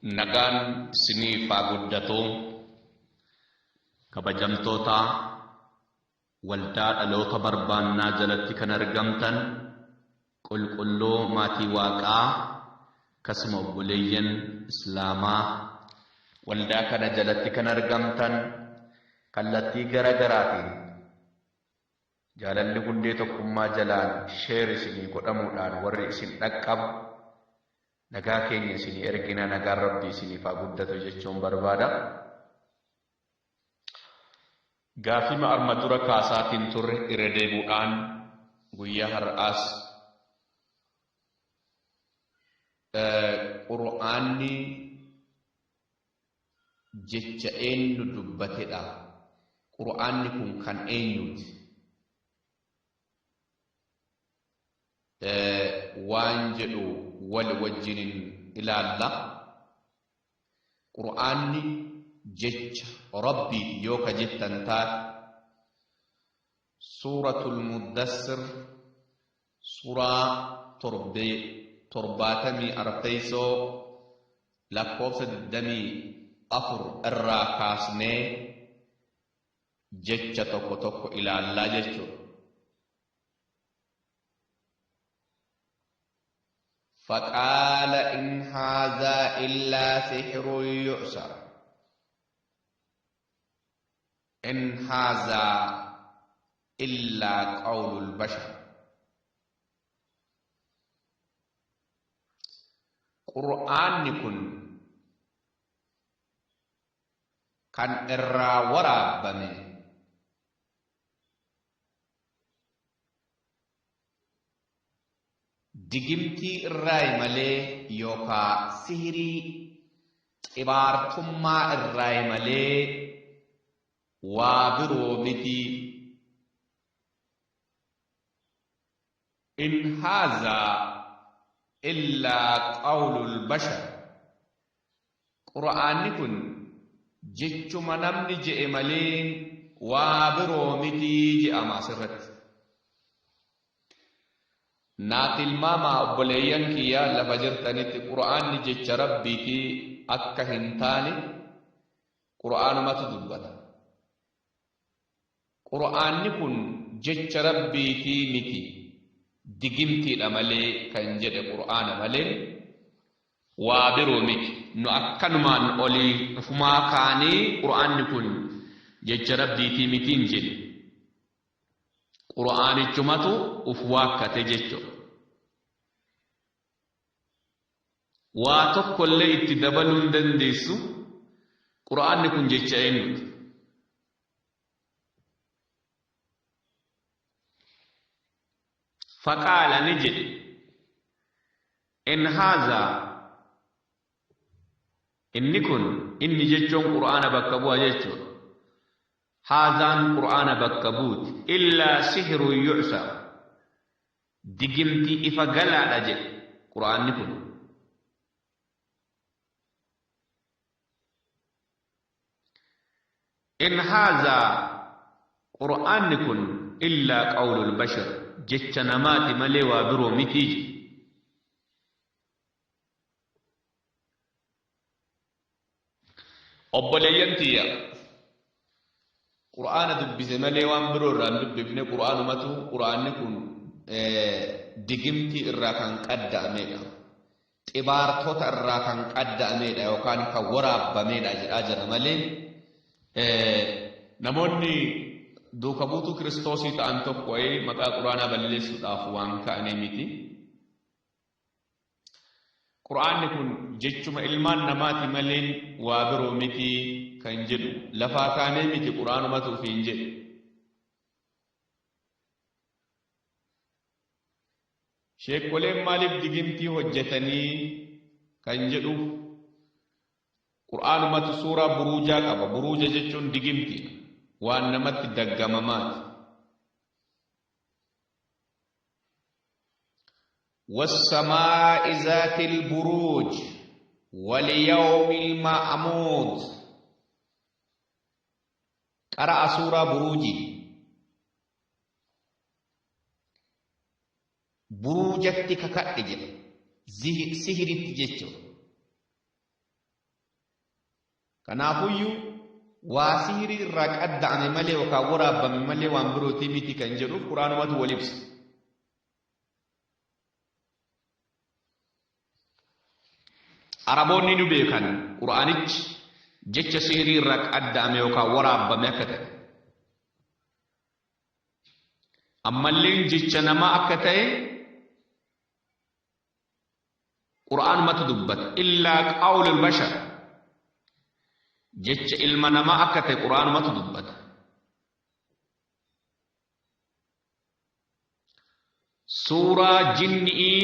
Nagaan isinii faa guddatoo kabajamtoota waldaa dhaloota barbaannaa jalatti kan argamtan qulqulluu maatii waaqaa akkasuma obboleeyyan islaamaa waldaa kana jalatti kan argamtan kallattii garaagaraatiin jaalalli hundee tokkummaa jalaan sheer isinii godhamuudhaan warri isin dhaqqabu nagaa keenya isinii ergina nagaan rabbii isiniif haa guddatu jechuun barbaada. Gaafima arma dura kaasaatiin turre irra deebuudhaan guyyaa har'aas qur'aanni jecha eenyu dubbatedha. Qur'aanni kun kan eenyuti? Waan jedhu wal wajjinin ilaalla. Qur'aanni jecha rabbii yoo ka jettan taate suuratul muddassir suuraa torbaatamii arfeeysoo lakkoofsa 24 irraa kaasnee jecha tokko tokko ilaallaa jechuudha. فقال إن هذا إلا سحر يؤثر إن هذا إلا قول البشر. قرآن كان إرى ورابني digimtii irraa malee yookaan sihirii xibaartummaa irraa malee waa biroo miti. In haazaa illaa qawlul bashar. Qur'aanni kun jechuma namni je'e malee waa biroo miti je'ama asirratti. Naa tilmaamaa obboleeyyan kiyyaa lafa jirtanitti qur'aanni jecha rabbiitii akka hin taane qur'aanumatu dubbata. Qur'aanni kun jecha rabbiitii miti digimtiidha malee kan jedhe qur'aana malee waa biroo miti. Nu akkanumaan olii ufumaa kaanii qur'aanni kun jecha rabbiitii mitiin jedhe. Qur'aanichumatu uf waakkate jechuudha. Waa tokkollee itti dabaluu hin dandeessu. Qur'aanni kun jecha eenyuti? Faqaala ni jedhe in haazaa inni kun inni jechuun qur'aana bakka bu'a jechuudha. Haazaan qur'aana bakka buuti illaa sihiru yu'sa digimtii ifa galaadha jedhe qur'aanni kun. In haazaa qur'aanni kun illaa qawlul bashar jecha namaati malee waa biroo miti. Obboleeyyan tiyya qur'aana dubbise malee waan biroo irraa hin dubbifne qur'aanni kun digimtii irraa kan qadda'amedha. Xibaartota irraa kan qadda'amedha yookaan kan waraabamedha jedhaa jira malee namoonni duuka buutuu kiristoosii ta'an tokko maqaa qur'aanaa balleessuudhaaf waan ka'anii miti. Qur'aanni kun jechuma ilmaan namaati malee waa biroo miti kan jedhu lafaa kaanee miti qur'aanumatu ofiin jedhe. Sheekoleen maaliif digimtii hojjetanii kan jedhu qur'aanumatu suuraa buruujaa qaba. Buruuja jechuun digimtii waan namatti daggamamaati. والسماء ذات البروج واليوم المعمود. قرأ سورة بروجي بروجتك كأجل سهرت جتو Kanaafuyyu waa sihirii irraa qadda'ame malee yookaan waraabame malee waan birootii miti kan jedhuuf quraanumatu wal ibsa. Araboonni nu beekan quraanichi jecha sihirii irraa qadda'ame yookaan waraabame akka ta'e. Ammallee jecha namaa akka ta'e quraanumatu dubbata. Illaa qawlul bashar. Jecha ilma namaa akka ta'e quraanumatu dubbata. Suuraa jinnii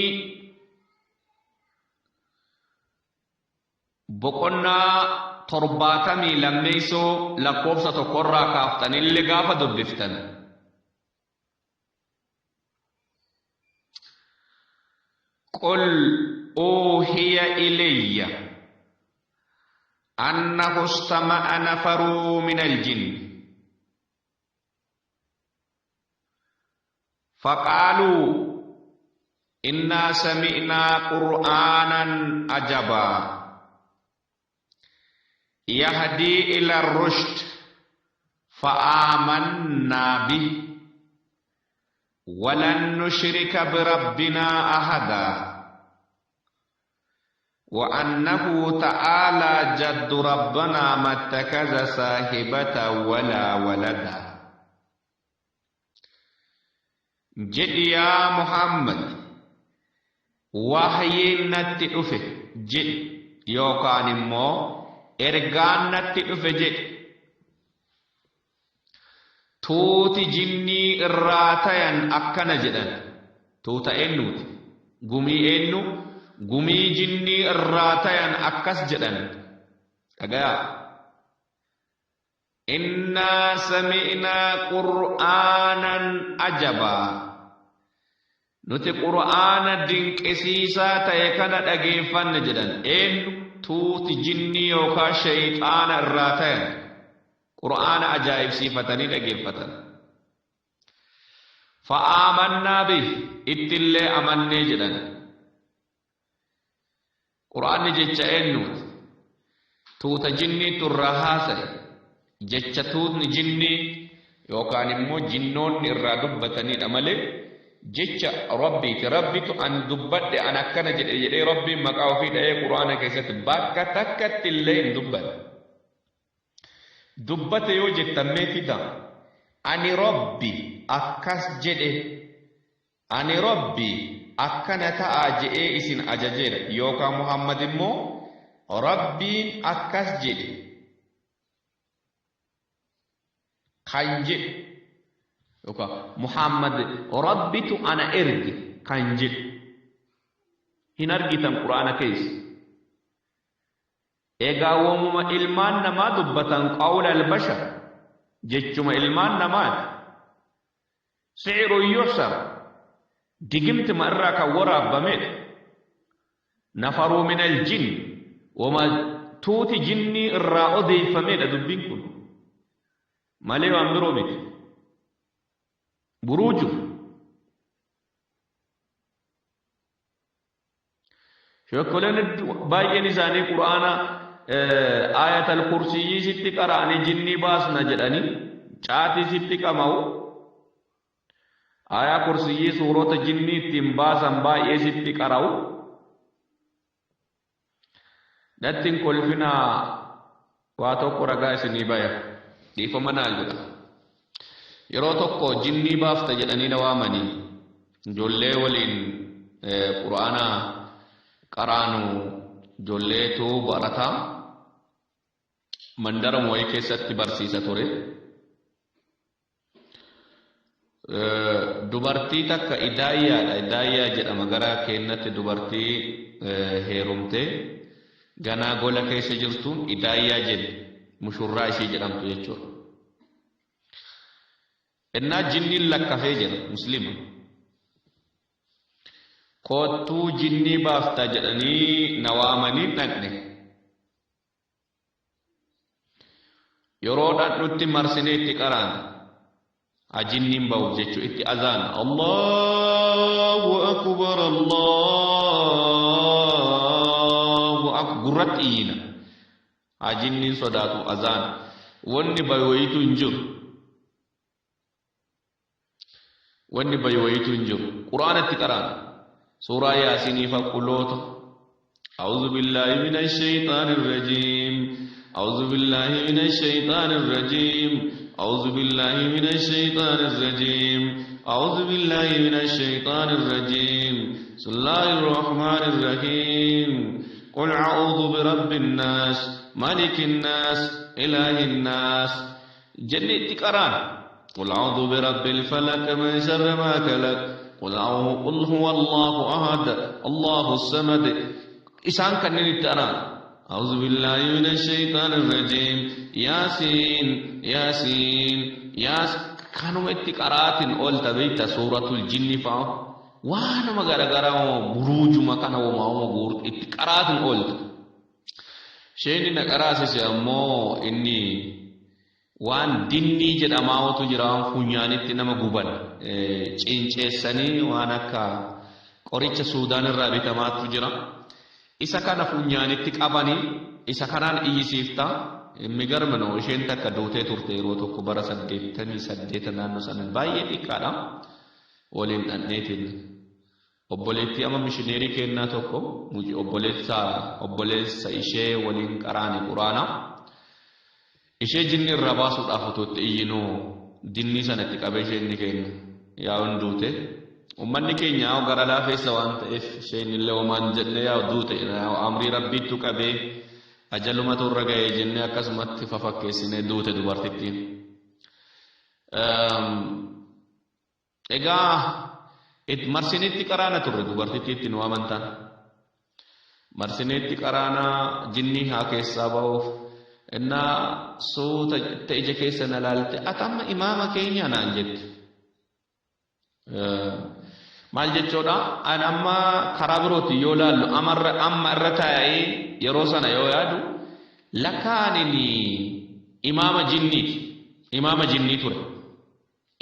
boqonnaa 70 lammeessoo lakkoofsa 1 irraa kaaftanillee gaafa dubbiftan qul uuhiya ilayya أنه استمع نفر من الجن فقالوا إنا سمعنا قرآنا عجبا يهدي إلى الرشد فآمنا به ولن نشرك بربنا أحدا وأنه تعالى جد ربنا ما اتخذ صاحبة ولا ولدا. جد يا محمد وحي نتئفه جد يوكان مو إرغان نتئفه جد توتي جني الراتيان أكنا جدا توتا إنوت قمي إنو gumii jinnii irraa tayan akkas jedhan dhagaa innaa sami'naa qur'aanan ajabaa nuti qur'aana dinqisiisaa ta'e kana dhageeffanne jedhan eenyu tuuti jinnii yookaan shayxaana irraa tayan qur'aana ajaa'ibsiifatanii dhageeffatan fa'aamannaa bih ittillee amannee jedhan. Quraanni jecha eenyuuti tuuta jinnii turraa haasa'e jecha tuutni jinnii yookaan immoo jinnoonni irraa dubbatanidha malee jecha rabbiiti. Rabbitu an dubbadhe an akkana jedhe jedhee rabbiin maqaa ofii dha'ee quraana keessatti bakka takkatti illee hin dubbate. Dubbate yoo jettan meetida ani rabbi akkas jedhe ani rabbi akkana ta'a jedhee isin ajajeera yookaan Muhammad immoo rabbiin akkas jedhe kan jedhe yookaan Muhammad rabbitu ana erge kan jedhe hin argitan quraana keessa. Egaa woomuma ilmaan namaa dubbatan qawla al-bashar jechuma ilmaan namaati. Si'irun yuhsar digimti marraa kan waraabamedha. Nafaruu min al-jinn wama tuuti jinnii irraa odeeffamedha dubbiin kun malee waan biroo miti. Buruuju shokkoleen baay'een isaanii quraana ayatal kursiyyi sitti qara'anii jinnii baasna jedhanii caatii sitti qama'u ayaa kursiyyi suurota jinnii ittiin baasan baay'ee sitti qara'u dattiin kolfinaa waa tokko ragaa isinii baya dhiifama naal jedha yeroo tokko jinnii baafta jedhanii na waamanii ijoollee waliin quraana qaraanu ijoolleetu barataa mandara moo'ee keessatti barsiisa ture. Dubartii takka idaayyaadha. Idaayyaa jedhama gara keenyatti dubartii heerumtee ganaa gola keessa jirtuun idaayyaa jedhe mushurraa ishee jedhamtu jechuudha. Innaa jinniin lakkafee jira muslima. Kottuu jinnii baafta jedhanii na waamanii dhaqne. Yeroodhaan nutti marsinee itti qaraan ajinniin ba'uuf jechuudha itti azaan Allahu akbar Allahu akbar gurratti iyyina jinniin sodaatu azaan wanni bayoyitu hin jiru wanni bayoyitu hin jiru quraanatti qaraan suuraa yaasinii faqquloota أعوذ بالله من الشيطان الرجيم أعوذ بالله من الشيطان الرجيم أعوذ بالله من الشيطان الرجيم أعوذ بالله من الشيطان الرجيم بسم الله الرحمن الرحيم قل أعوذ برب الناس ملك الناس إله الناس جنة قرآن قل أعوذ برب الفلق من شر ما خلق قل هو الله أحد الله الصمد إسان كان نتران أعوذ بالله من الشيطان الرجيم ياسين ياسين كانوا اتقارات أول تبيت سورة الجن فاو وانا مغارغارا بروج مكان وما غور اتقارات أول شيء نقراس سيامو إني وان ديني جد أماو تجرام فنياني تنما غوبان چنچسني وانا كا قريچ سودان الرابطة ما تجرام isa kana funyaanitti qabanii isa kanaan iyyisiifta migar manoo isheen takka dootee turte yeroo tokko bara 88 naannoo sanan baay'ee xiqqaadha waliin dhandheetiin obboleettii ama mishineerii kennaa tokko muji obboleessa ishee waliin qaraani quraana ishee jinni irraa baasuudhaaf otootti iyyinoo dinni sanatti qabee isheen ni kennu yaa hunduute ummanni keenya gara laafeessa waan ta'eef isheen illee homaan jennee yaa duute amrii rabbiitu qabee ajaluma turra ga'ee jennee akkasumatti fafakkeessinee duute dubartittiin. Egaa marsiniitti qaraana turre dubartittiitti nu amantaan. Marsiniitti qaraana jinnii haa keessaa ba'uuf innaa suuta ija keessa na laalte atamma imaama keenya naan jette. Maal jechuudha an amma karaa birooti yoo laallu amma irra taa'ee yeroo sana yoo yaadu lakkaanini imaama jinnii ture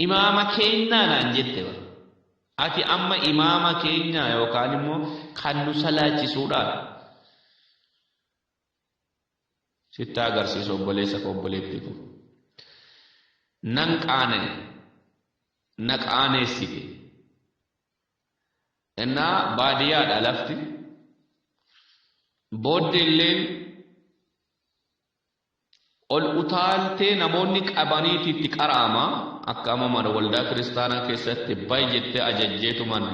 imaama keenyaa naan jette ati amma imaama keenyaa yookaan immoo kan nu salaachisuudha sitti agarsiisu obboleessa koo obboleettii koo na qaaneessite Enna baadiyyaadha lafti booddeelleen ol utaaltee namoonni qabaniititti qaraama akka amma mana waldaa kiristaanaa keessatti baay'eettee ajajjeetuman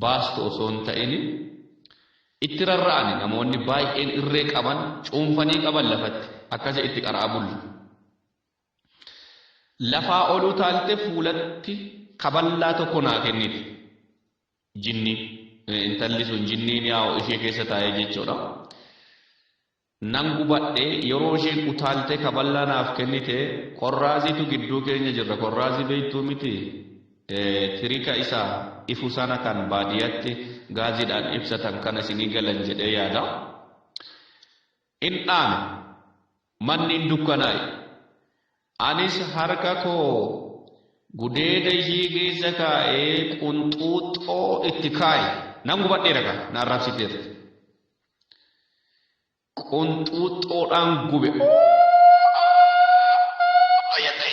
baastu osoo hin ta'in itti rarra'ani namoonni baay'een irree qaban cuunfanii qaban lafatti akkasa itti qaraa bulla lafaa ol utaaltee fuulatti kaballaa tokko naa kenniti. Jinni intalli sun jinniin yaa ishee keessa taa'ee jechuudha. Nan gubadhee yeroo isheen utaaltee kaballaa naaf kennite qorraaziitu gidduu keenya jirra qorraazii beektuu miti tirika isaa ifu sana kan baadiyyaatti gaaziidhaan ibsatan kana isinii galan jedhee yaada. In dhaame manni hin dukkanaa'e anis harka koo gudeeda ishii keessa kaa'ee qunxuuxoo itti kaa'e nan gubadheera kan naan raabsiteera qunxuuxoodhaan gube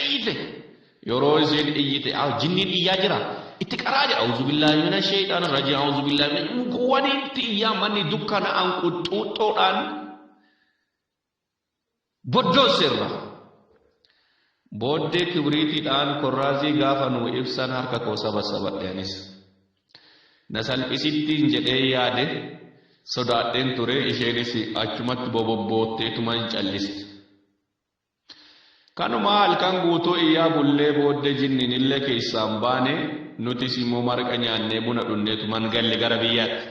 iyyite yeroo isheen iyyite jinniin iyyaa jira itti qaraa jedha auzu billaahi mina shayxaani rajiim auzu billaahi mina wanitti iyyaa manni dukkana'an qunxuuxoodhaan boddooseerra booddee kibriitiidhaan korraazii gaafa nu ibsan harka koo sabadheenis na salphisittiin jedhee yaade sodaadheen ture isheenis achumatti bobbotteetumaan calliste kanuma halkan guutuu iyyaa bullee booddee jinniin illee keessaan baane nutis immoo marqa nyaannee buna dhunneetumaan galle gara biyyaatti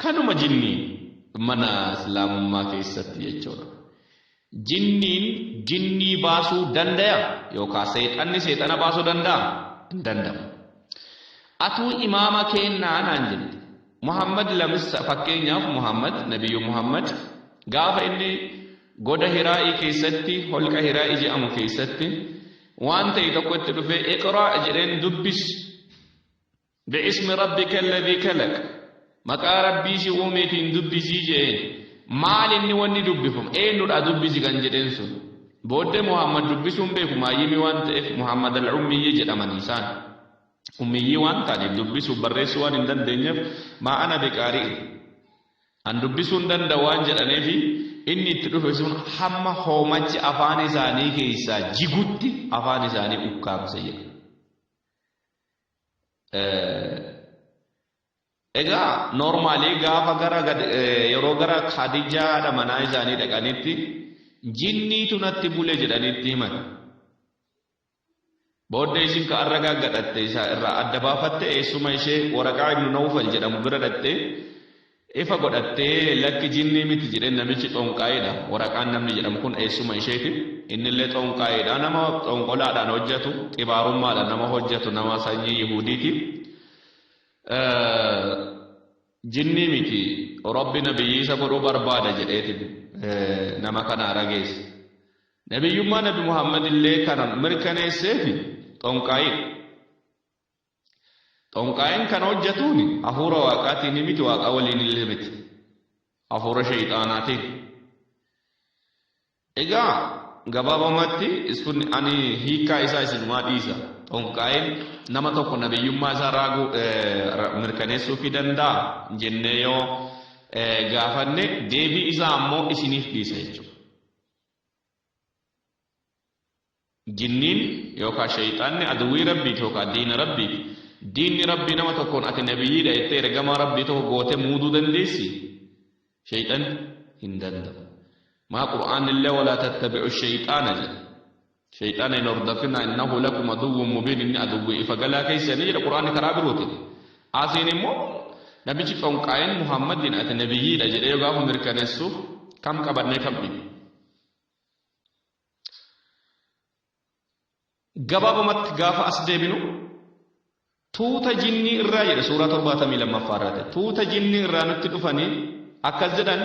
kanuma jinniin mana islaamummaa keessatti jechuudha. Jinniin jinnii baasuu danda'a yookaan seexana baasuu danda'a hin danda'u. Atuu imaama kennaa naan jette Muhammad lamissa fakkeenyaaf Muhammad nabiyyu Muhammad gaafa inni goda Hiraa'ii keessatti holqa Hiraa'ii jedhamu keessatti waan ta'e tokko itti dhufee iqraa jedheen dubbis bi'ismi rabbika alladhii kalaq maqaa rabbii si uumeetiin dubbisii jeen maal inni wanni dubbifam eenyudha dubbisi kan jedheen sun booddee Muhammad dubbisuun beeku maayyimi waan ta'eef Muhammad al-Ummiyyi jedhamanii isaan ummiyyi waan ta'eef dubbisuu barreessuu waan hin dandeenyeef maa ana biqaarii an dubbisuu hin danda'u waan jedhaneefi inni itti dhufe sun hamma hoomachi afaan isaanii keessaa jigutti afaan isaanii ukkaamse jedha. Egaa normaalii gaafa yeroo gara Khadijaadha manaa isaanii dhaqanitti jinniitu natti bule jedhanitti himan. Booddee isin ka arragaa gadhatte isaa irraa adda baafatte eessuma ishee Waraqaa ibnu Nawfal jedhamu bira dhattee ifa godhattee lakki jinnii miti jedheen namichi xonqaa'eedha. Waraqaan namni jedhamu kun eessuma isheeti. Innillee xonqaa'eedha nama xonqolaadhaan hojjetu xibaarummaadhaan nama hojjetu nama sanyii Yihuudiiti. Jinnii miti Rabbi nabiyyi isa godhuu barbaada jedheeti nama kana rageesse. Nabiyyummaa Nabi Muhammad illee kana mirkaneesseefi xonqaa'ee. Xonqaa'een kan hojjetuun hafuura waaqaatiin miti waaqa waliin illee miti. Hafuura shayxaanaatiin. Egaa gabaabumatti ani hiikaa isaa isinumaa dhiisa. Xonqaa'een nama tokko nabiyyummaa isaa raaguu mirkaneessuufii danda'a jennee yoo gaafanne deebii isaa ammoo isiniif dhiisa jechuudha. Jinniin yookaan shayxaanni aduwwii rabbiiti yookaan diina rabbiiti. Diinni rabbii nama tokkoon ati nabiyyiidha jettee ergamaa rabbii tokko gootee muuduu dandeessi? Shayxaan hin danda'u. Maa Qur'aan illee walaa tattabi'u shayxaana jedha. Shayxaana hin hordofina innahu lakum aduwwun mubiin inni aduwwii ifa galaa keessanii jedha Qur'aanni karaa birootiin. Asiin immoo namichi xonqaa'een Muhammadin ati nabiyyiidha jedhee gaafa mirkaneessuuf kam qabannee kam dhibu. Gabaabumatti gaafa as deebinu tuuta jinnii irraa jedha suuraa 72 irratti tuuta jinnii irraa nutti dhufanii akkas jedhan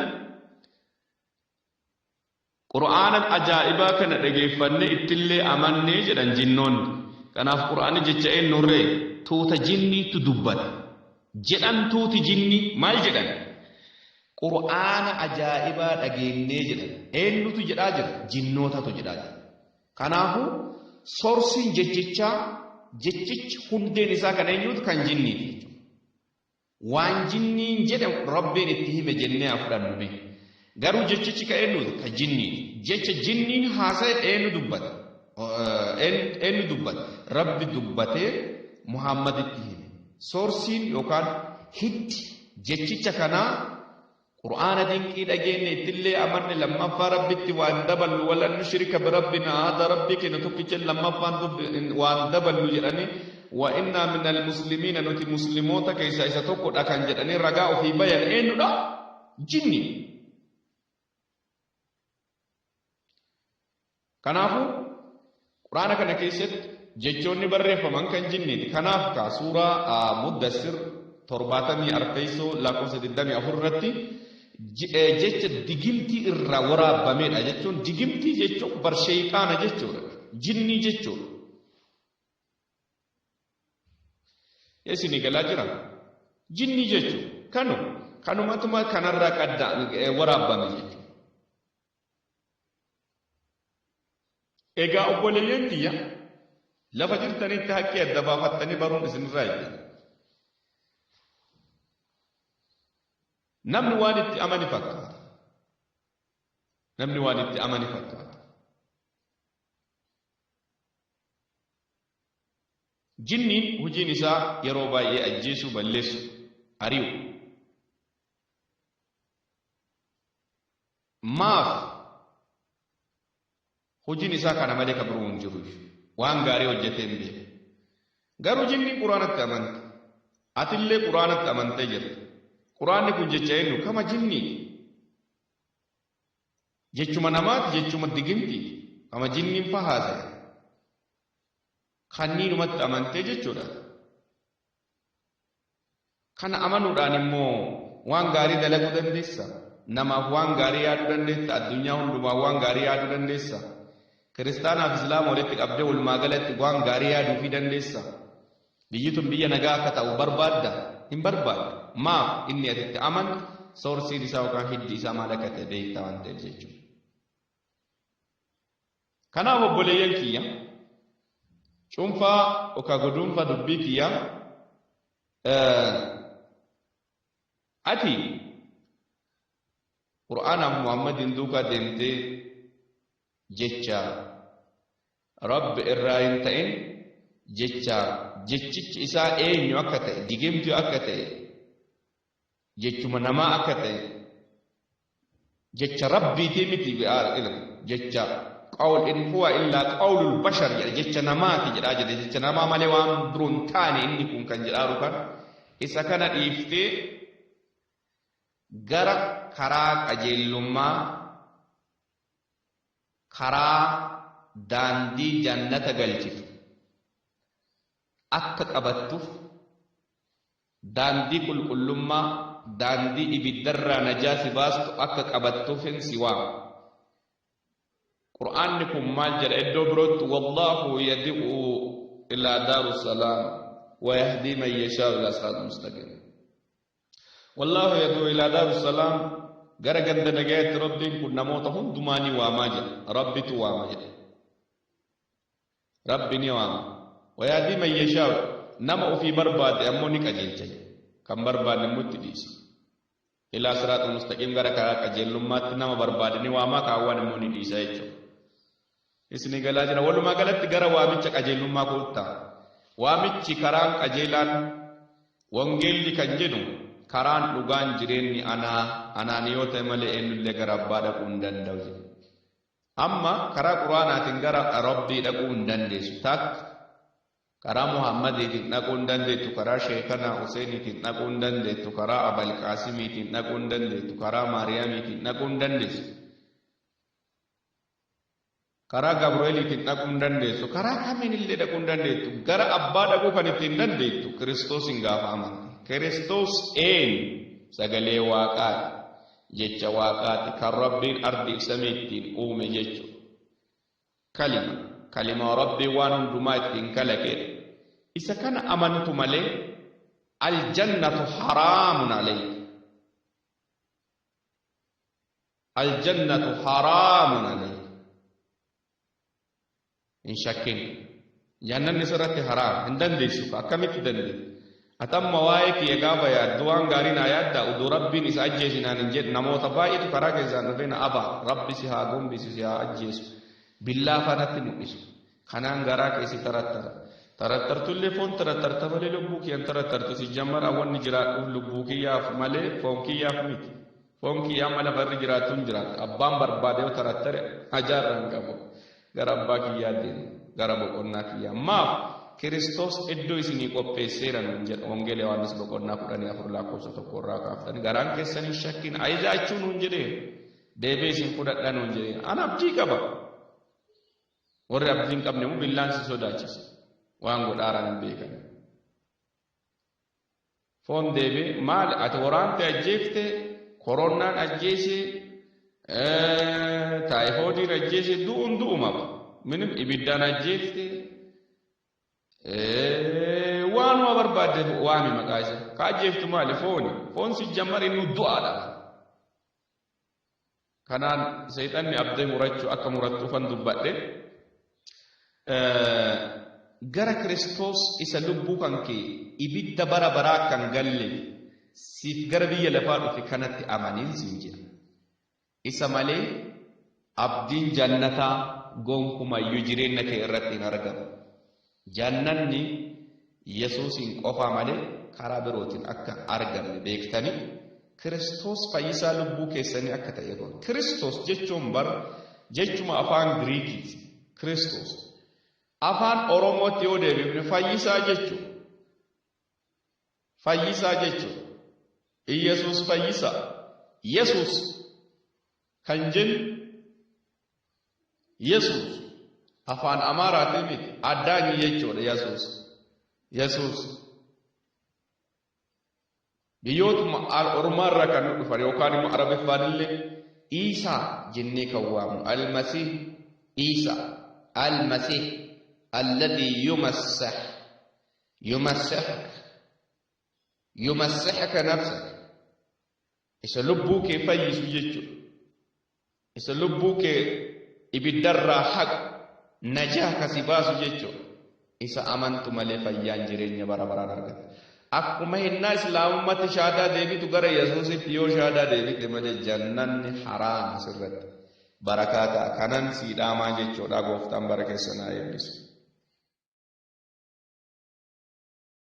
Qur'aanan ajaa'ibaa kana dhageeffanne ittillee amannee jedhan jinnoonni. Kanaaf Qur'aani jecha eenyurree tuuta jinniitu dubbata jedhan tuuti jinnii maal jedhan Qur'aana ajaa'ibaa dhageennee jedhan eenyutu jedhaa jira jinnootatu jedhaa jira. Kanaafuu soorsiin jechicha hundeen isaa kan eenyuutu kan jinniiti jechuudha. Waan jinniin jedhe rabbiin itti hime jennee fudhannu be. Garuu jechichi ka eenyuutu ka jinniiti. Jecha jinniin haasa'e eenyu dubbata? Eenyu dubbata? Rabbi dubbatee Muhammad itti hime. Soorsiin yookaan hiddi jechicha kanaa Qur'aana dinqii dhageenye ittillee amanne lammaffaa rabbitti waan daballu walan nushrika birabbina hada rabbi keenya tokkicha lammaffaan waan daballu jedhanii wa inna minal muslimiina nuti musliimoota keessa isa tokkodha kan jedhanii ragaa ofii bayan eenyudha? Jinni. Kanaafuu Qur'aana kana keessatti jechoonni barreeffaman kan jinniiti. Kanaaf ka suuraa Muddassir 74 lakkoofsa 24 irratti jecha digimtii irraa waraabbameedha jechuun digimtii jechuun bar shayxaana jechuudha. Jinnii jechuudha. Eesini galaa jira? Jinnii jechuudha. Kanumatuma kanarraa qaddaa waraabbame jechuudha. Egaa obboleeyyan kiyya lafa jirtanitti haqqii adda baafattanii baruun isinirraa eegala. Namni waan itti amani fakkaata. Namni waan itti amani fakkaata. Jinniin hojiin isaa yeroo baay'ee ajjeesuu, balleessu, ari'u. Maaf hojiin isaa kana malee kan biroo hin jiru. Waan gaarii hojjetee hin beeku. Garuu jinniin Quraanatti amante. Atillee Quraanatti amantee jirta. Quraanni kun jecha eenyu kama jinnii jechuma namaati jechuma digimtii kama jinniin fahaase kanniinumatti amantee jechuudha. Kana amanuudhaan immoo waan gaarii dalaguu dandeessa. Namaaf waan gaarii yaaduu dandeessa. Addunyaa hundumaa waan gaarii yaaduu dandeessa. Kiristaanaaf Islaama walitti qabdee walumaa galatti waan gaarii yaaduu fi dandeessa. Biyyi tun biyya nagaa akka ta'u barbaadda. hin barbaadu maaf inni atitti aman soorsiin isaa yookaan hiddi isaa maal akka ta'e beektaa waan ta'eef jechuudha. Kanaaf obboleeyyan kiyya cuunfaa yookaan guduunfaa dubbii kiyya ati qur'aanaaf Muhammadin duukaa deemtee jecha rabbi irraa hin ta'in jechichi isaa eenyu akka ta'e digimtuu akka ta'e jechuma namaa akka ta'e jecha rabbiitii miti jecha qawl in huwa illaa qawlul bashar jecha namaati jedhaa jedhe jecha namaa malee waan biroon taane inni kun kan jedhaaru kan isa kana dhiiftee gara karaa qajeellummaa karaa daandii jannata galchitu akka qabattuuf daandii qulqullummaa daandii ibiddarraa najaasi baastu akka qabattuufin si waama. Qur'aanni kun maal jedha iddoo birootti wallaahu yad'u ilaa daaru salaam wa yahdii man yashaa'u ilaa siraatin mustaqiim. Wallaahu yad'u ilaa daaru salaam gara ganda nagayaatti rabbiin kun namoota hundumaanii waamaa jedha rabbitu waama jedha rabbi ni waama wa yahdii man yashaa'u nama ofii barbaade ammoo ni qajeelcha kan barbaade immoo itti dhiisa ilaa siraatin mustaqiim gara karaa qajeellummaatti nama barbaade ni waamaa kaawwan immoo ni dhiisa jechuudha. Isni galaa jira walumaa galatti gara waamicha qajeellummaa koottaa waamichi karaan qajeelaan wangeelli kan jedhu karaan dhugaan jireenyi anaan yoo ta'e malee eenyullee gara abbaa dhaquu hin danda'u. Amma karaa quraanaatiin gara rabbii dhaquu hin dandeessu takka karaa Muhammadiitiin dhaquu hin dandeettu karaa Sheekana Huseeniitiin dhaquu hin dandeettu karaa Abal Qaasimiitiin dhaquu hin dandeettu karaa Maariyaamiitiin dhaquu hin dandeessu. Karaa Gabreeliitiin dhaquu hin dandeessu karaa kamiinillee dhaquu hin dandeettu gara abbaa dhaquu kan ittiin dandeettu Kiristoosiin gaafa amante. Kiristoos eenyu sagalee waaqaati jecha waaqaati kan rabbiin ardii samii ittiin uume jechuudha. Kalima rabbii waan hundumaa ittiin kalaqedha. Isa kana amantu malee aljannatu haraamun alayka. Aljannatu haraamun alayka. In shakkin jannanni sirratti haraam hin dandeessu akkamitti dandeessu atamma waa'ee kiyya gaafa yaaddu waan gaarii naa yaadda uduu rabbiin isa ajjeesinaan hin jedhu namoota baay'eetu karaa keessaan dhufee na aba rabbi si haa gombisu si haa ajjeesu billaa fanatti mul'isu kanaan garaa keessi tarattartullee foon tarattarta malee lubbuu kiyyan tarattartu si jammara wanni jiraadhuuf lubbuu kiyyaaf malee foon kiyyaaf miti foon kiyyaa mala barri jiraattuun jiraata abbaan barbaade yoo tarattare ajaarraan qabu. Gara abbaa kiyyaa deemu gara boqonnaa kiyyaa maaf Kiristoos iddoo isinii qopheesseera nuun jedha wangeela Yohaannis boqonnaa 14:1 irraa kaaftanii garaan keessanii shakkiin ajaa'achuu nuun jedhee deebee isin fudhadha nuun jedhee ana abdii qaba warri abdii hin qabne immoo billaan si sodaachisa waan godhaaraan hin beekan foon deebee maal ati waraante ajjeefte koronaan ajjeesee taayifoodiin ajjeese du'uun du'uma minim ibiddaan ajjeefte waanuma barbaadde waami maqaa isa ka ajjeeftu maali foon si jammar inni du'aadha. Kanaan seexanni abdee murachuu akka murattuufan dubbadhe gara Kiristoos isa lubbuu kan kee ibidda bara baraa kan galle siif gara biyya lafaa dhufe kanatti amaniin siin jedha. Isa malee abdiin jannataa gonkumayyuu jireenya kee irratti hin argamu. Jannanni Yesuusiin qofaa malee karaa birootiin akka argamne beektanii Kiristoos fayyisaa lubbuu keessanii akka ta'e godhu. Kiristoos jechuun jechuma afaan Giriikiiti. Kiristoos afaan Oromootti yoo deebifne fayyisaa jechuudha. Fayyisaa jechuudha. Iyesuus fayyisaa. Yesuus kan jennu Yesuus afaan Amaaraatiin miti addaanyi jechuudha Yesuus biyyootuma Oromaarraa kan dhufan yookaan immoo Arabiffaan Iisaa jennee kan waamu Almasiih Iisaa Almasiih alladhii yumassah yumassihaka nafsak isa lubbuu kee fayyisu jechuudha isa lubbuu kee ibiddarraa haq najaa kasi baasu jechuudha isa amantu malee fayyaan jireenya bara baraan argata akkuma hinnaa islaamummatti shaadaa deebitu gara yesuusitti yoo shaadaa deebite malee jannanni haraama sirratti barakaata kanan siidhaamaa jechuudha gooftaan bara keessanaa eebbisu